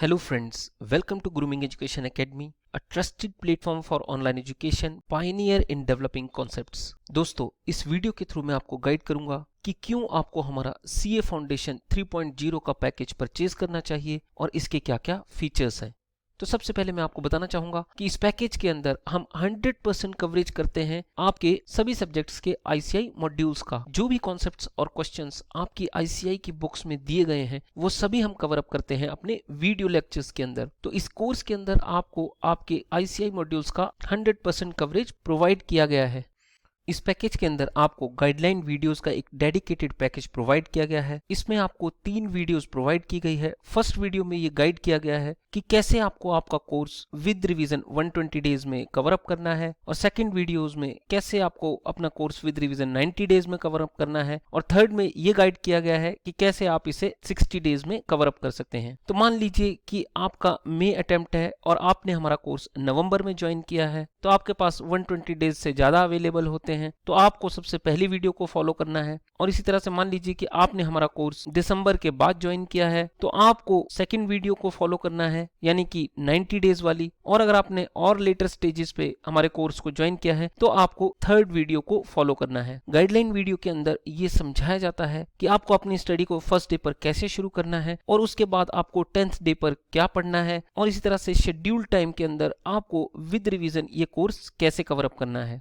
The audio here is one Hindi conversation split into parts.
Hello friends, welcome to Grooming Education Academy, a trusted platform for online education, pioneer in developing concepts. दोस्तों, इस वीडियो के थ्रू मैं आपको गाइड करूंगा कि क्यों आपको हमारा CA फाउंडेशन 3.0 का पैकेज परचेज करना चाहिए और इसके क्या-क्या फीचर्स हैं। तो सबसे पहले मैं आपको बताना चाहूंगा कि इस पैकेज के अंदर हम 100% कवरेज करते हैं आपके सभी सब्जेक्ट्स के ICI मॉड्यूल्स का। जो भी कॉन्सेप्ट्स और क्वेश्चंस आपकी ICI की बुक्स में दिए गए हैं वो सभी हम कवर अप करते हैं अपने वीडियो लेक्चर्स के अंदर। तो इस कोर्स के अंदर आपको आपके ICI मॉड्यूल्स का 100% कवरेज प्रोवाइड किया गया है। इस पैकेज के अंदर आपको गाइडलाइन वीडियोस का एक डेडिकेटेड पैकेज प्रोवाइड किया गया है। इसमें आपको 3 वीडियोस प्रोवाइड की गई है। फर्स्ट वीडियो में ये गाइड किया गया है कि कैसे आपको आपका कोर्स विद रिवीजन 120 डेज में कवर अप करना है, और सेकंड वीडियोस में कैसे आपको अपना कोर्स विद रिवीजन 90 डेज में कवर अप करना है, और थर्ड में ये गाइड किया गया है कि कैसे आप इसे 60 डेज में कवर अप कर सकते हैं। तो मान लीजिए कि आपका मई अटेम्प्ट है और आपने हमारा कोर्स नवंबर में ज्वाइन किया है, तो आपके पास 120 डेज से ज्यादा अवेलेबल होते हैं, तो आपको सबसे पहली वीडियो को फॉलो करना है। और इसी तरह से मान लीजिए कि आपने हमारा कोर्स दिसंबर के बाद ज्वाइन किया है, तो आपको सेकंड वीडियो को फॉलो करना है, यानी कि 90 डेज वाली। और अगर आपने और लेटर स्टेजेस पे हमारे कोर्स को ज्वाइन किया है तो आपको थर्ड वीडियो को फॉलो करना है। गाइडलाइन वीडियो के अंदर ये समझाया जाता है कि आपको अपनी स्टडी को फर्स्ट डे पर कैसे शुरू करना है, और उसके बाद आपको 10th डे पर क्या पढ़ना है, और इसी तरह से शेड्यूल टाइम के अंदर आपको विद रिवीजन ये कोर्स कैसे कवर अप करना है।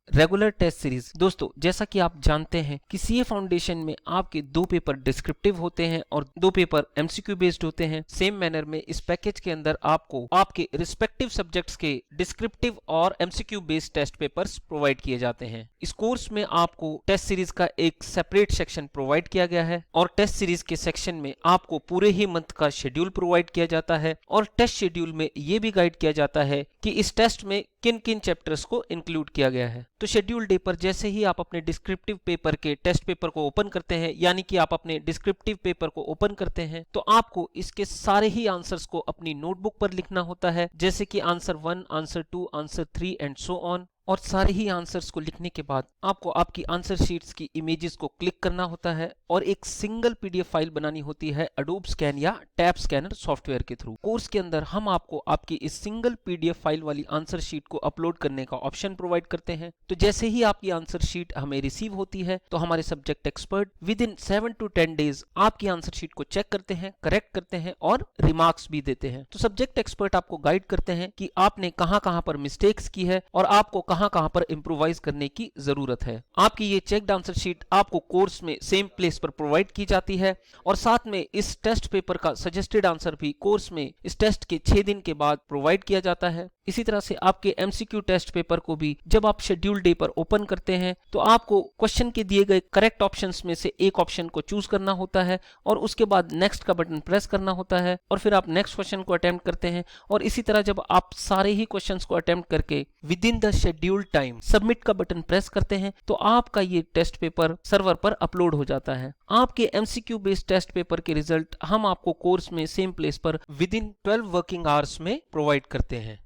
Regular test series. दोस्तों, जैसा कि आप जानते हैं कि CA फाउंडेशन में आपके 2 पेपर डिस्क्रिप्टिव होते हैं और 2 पेपर MCQ बेस्ड होते हैं। सेम मैनर में इस पैकेज के अंदर आपको आपके रिस्पेक्टिव सब्जेक्ट्स के डिस्क्रिप्टिव और MCQ based test papers provide किए जाते हैं। इस कोर्स में आपको टेस्ट सीरीज का एक सेपरेट सेक्शन प्रोवाइड किया गया है, और टेस्ट सीरीज के सेक्शन में आपको पूरे ही मंथ का शेड्यूल प्रोवाइड किया जाता है, और टेस्ट शेड्यूल में ये भी गाइड किया जाता है कि इस टेस्ट में किन किन चैप्टर्स को इंक्लूड किया गया है। तो शेड्यूल डे पर जैसे ही आप अपने डिस्क्रिप्टिव पेपर के टेस्ट पेपर को ओपन करते हैं, यानी कि आप अपने डिस्क्रिप्टिव पेपर को ओपन करते हैं, तो आपको इसके सारे ही आंसर्स को अपनी नोटबुक पर लिखना होता है, जैसे कि answer 1, answer 2, answer 3 and so on. और सारे ही आंसर्स को लिखने के बाद आपको आपकी आंसर शीट्स की इमेजेस को क्लिक करना होता है और एक सिंगल PDF फाइल बनानी होती है अडोब स्कैन या टैब स्कैनर सॉफ्टवेयर के थ्रू। कोर्स के अंदर हम आपको आपकी इस सिंगल PDF फाइल वाली आंसर शीट को अपलोड करने का ऑप्शन प्रोवाइड करते हैं। तो जैसे ही आपकी आंसर शीट हमें रिसीव होती है, तो हमारे subject expert with in 7 to 10 days आपकी आंसर शीट को चेक करते हैं, करेक्ट करते हैं और रिमार्क्स भी देते हैं। तो सब्जेक्ट एक्सपर्ट आपको गाइड करते हैं कि आपने कहां पर मिस्टेक्स की है और आपको कहां पर इम्प्रोवाइज करने की जरूरत है। आपकी ये चेक्ड आंसर शीट आपको कोर्स में सेम प्लेस पर प्रोवाइड की जाती है, और साथ में इस टेस्ट पेपर का सजेस्टेड आंसर भी कोर्स में इस टेस्ट के 6 दिन के बाद प्रोवाइड किया जाता है। इसी तरह से आपके MCQ टेस्ट पेपर को भी जब आप शेड्यूल डे पर ओपन करते हैं, तो आपको क्वेश्चन के दिए गए करेक्ट ऑप्शंस में से एक ऑप्शन को चूज करना होता है, और उसके बाद नेक्स्ट का बटन प्रेस करना होता है, और फिर आप नेक्स्ट क्वेश्चन को अटेम्प्ट करते हैं। और इसी तरह जब आप सारे ही क्वेश्चंस को अटेम्प्ट करके with in the scheduled time submit का बटन प्रेस करते हैं, तो आपका ये टेस्ट पेपर सर्वर पर अपलोड हो जाता है। आपके MCQ बेस्ड टेस्ट पेपर के रिजल्ट हम आपको कोर्स में सेम प्लेस पर विद इन 12 वर्किंग आवर्स में प्रोवाइड करते हैं।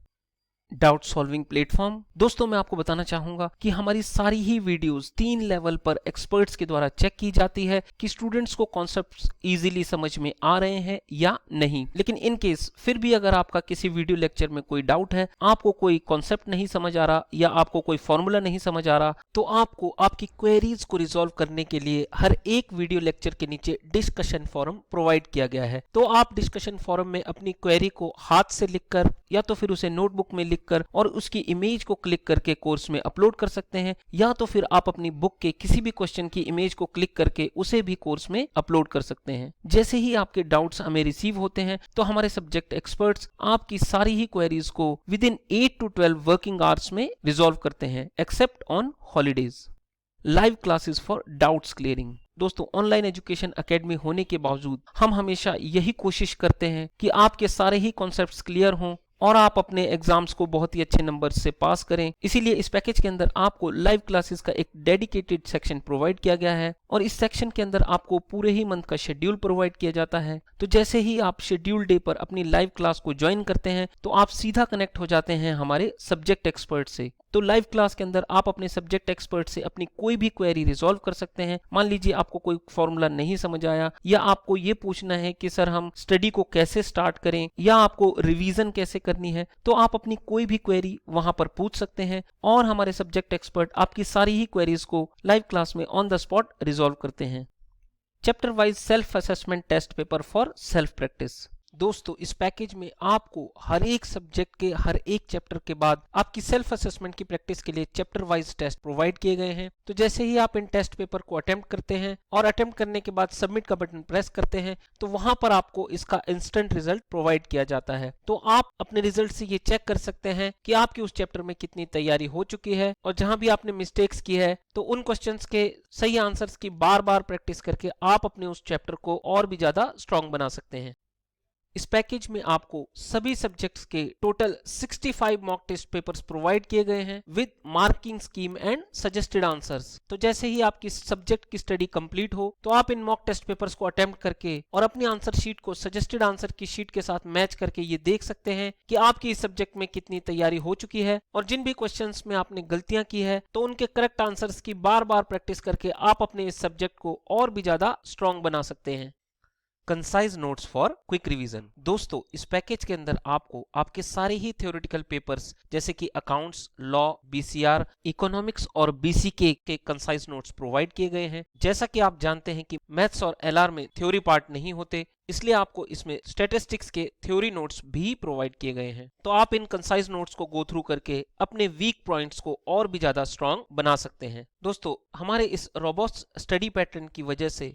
Doubt solving platform. दोस्तों, मैं आपको बताना चाहूंगा कि हमारी सारी ही वीडियोस 3 लेवल पर एक्सपर्ट्स के द्वारा चेक की जाती है कि स्टूडेंट्स को कॉन्सेप्ट्स इजीली समझ में आ रहे हैं या नहीं। लेकिन इन केस फिर भी अगर आपका किसी वीडियो लेक्चर में कोई डाउट है, आपको कोई कॉन्सेप्ट नहीं समझ आ रहा या आपको कोई फॉर्मूला नहीं समझ आ रहा, तो आपको आपकी क्वेरीज को रिजॉल्व करने के लिए हर एक वीडियो लेक्चर के नीचे डिस्कशन फोरम प्रोवाइड किया गया है। तो आप डिस्कशन फोरम में अपनी क्वेरी को हाथ से लिखकर या तो फिर उसे नोटबुक में लिखकर और उसकी इमेज को क्लिक करके कोर्स में अपलोड कर सकते हैं, या तो फिर आप अपनी बुक के किसी भी क्वेश्चन की इमेज को क्लिक करके उसे भी कोर्स में अपलोड कर सकते हैं। जैसे ही आपके डाउट्स हमें रिसीव होते हैं, तो हमारे सब्जेक्ट एक्सपर्ट्स आपकी सारी ही क्वेरीज को with in 8 to 12 working hours में रिजॉल्व करते हैं, except on holidays. Live classes for doubts clearing. दोस्तों, ऑनलाइन एजुकेशन एकेडमी होने के बावजूद हम हमेशा यही कोशिश करते हैं कि आपके सारे ही कॉन्सेप्ट्स क्लियर हों और आप अपने एग्जाम्स को बहुत ही अच्छे नंबर से पास करें। इसीलिए इस पैकेज के अंदर आपको लाइव क्लासेस का एक डेडिकेटेड सेक्शन प्रोवाइड किया गया है, और इस सेक्शन के अंदर आपको पूरे ही मंथ का शेड्यूल प्रोवाइड किया जाता है। तो जैसे ही आप शेड्यूल डे पर अपनी लाइव क्लास को ज्वाइन करते हैं तो आप सीधा कनेक्ट हो जाते हैं हमारे सब्जेक्ट एक्सपर्ट से। तो लाइव क्लास के अंदर आप अपने सब्जेक्ट एक्सपर्ट से अपनी कोई भी क्वेरी रिजॉल्व कर सकते हैं। मान लीजिए आपको कोई फॉर्मूला नहीं समझ आया, या आपको ये पूछना है कि सर हम स्टडी को कैसे स्टार्ट करें, या आपको रिवीजन कैसे करनी है, तो आप अपनी कोई भी क्वेरी वहां पर पूछ सकते हैं और हमारे सब्जेक्ट एक्सपर्ट आपकी सारी ही क्वेरीज को लाइव क्लास में ऑन द स्पॉट रिजॉल्व करते हैं। Chapter wise self assessment test paper for self practice. दोस्तों, इस पैकेज में आपको हर एक सब्जेक्ट के हर एक चैप्टर के बाद आपकी सेल्फ असेसमेंट की प्रैक्टिस के लिए चैप्टर वाइज टेस्ट प्रोवाइड किए गए हैं। तो जैसे ही आप इन टेस्ट पेपर को अटेम्प्ट करते हैं और अटेम्प्ट करने के बाद सबमिट का बटन प्रेस करते हैं तो वहां पर आपको इसका इंस्टेंट रिजल्ट प्रोवाइड किया जाता है। तो आप अपने रिजल्ट से ये चेक कर सकते हैं कि आपकी उस चैप्टर में कितनी तैयारी हो चुकी है, और जहां भी आपने मिस्टेक्स की है तो उन क्वेश्चंस के सही आंसर्स की बार बार प्रैक्टिस करके आप अपने उस चैप्टर को और भी ज्यादा स्ट्रांग बना सकते हैं। इस पैकेज में आपको सभी सब्जेक्ट्स के total 65 mock test papers provide किए गए हैं with marking scheme and suggested answers. तो जैसे ही आपकी सब्जेक्ट की स्टडी कंप्लीट हो तो आप इन मॉक टेस्ट पेपर्स को अटेम्प्ट करके और अपनी आंसर शीट को सजेस्टेड आंसर की शीट के साथ मैच करके ये देख सकते हैं कि आपकी इस सब्जेक्ट में कितनी तैयारी हो चुकी है, और जिन भी क्वेश्चंस में आपने गलतियां की है तो उनके करेक्ट आंसर्स की बार बार प्रैक्टिस करके आप अपने इस सब्जेक्ट को और भी ज्यादा स्ट्रांग बना सकते हैं। Concise notes for quick revision. दोस्तों, इस पैकेज के अंदर आपको आपके सारे ही थ्योरेटिकल पेपर्स जैसे कि अकाउंट्स, लॉ, बीसीआर, इकोनॉमिक्स और बीसीके के कंसाइज नोट्स प्रोवाइड किए गए हैं। जैसा कि आप जानते हैं कि मैथ्स और एलआर में थ्योरी पार्ट नहीं होते, इसलिए आपको इसमें स्टैटिस्टिक्स के थ्योरी नोट्स भी प्रोवाइड किए गए हैं। तो आप इन कंसाइज नोट्स को गो थ्रू करके अपने वीक पॉइंट्स को और भी ज्यादा स्ट्रांग बना सकते हैं। दोस्तों, हमारे इस रोबस्ट स्टडी पैटर्न की वजह से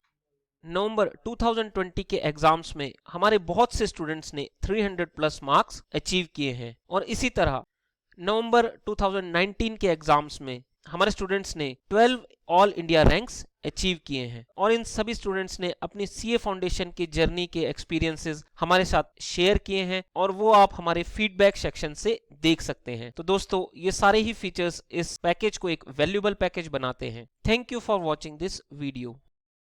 नवंबर 2020 के एग्जाम्स में हमारे बहुत से स्टूडेंट्स ने 300 प्लस मार्क्स अचीव किए हैं, और इसी तरह नवंबर 2019 के एग्जाम्स में हमारे स्टूडेंट्स ने 12 ऑल इंडिया रैंक्स अचीव किए हैं। और इन सभी स्टूडेंट्स ने अपनी सीए फाउंडेशन की जर्नी के एक्सपीरियंसेस हमारे साथ शेयर किए हैं, और वो आप हमारे फीडबैक सेक्शन से देख सकते हैं। तो दोस्तों, ये सारे ही फीचर्स इस पैकेज को एक वैल्यूएबल पैकेज बनाते हैं। Thank you for watching this video.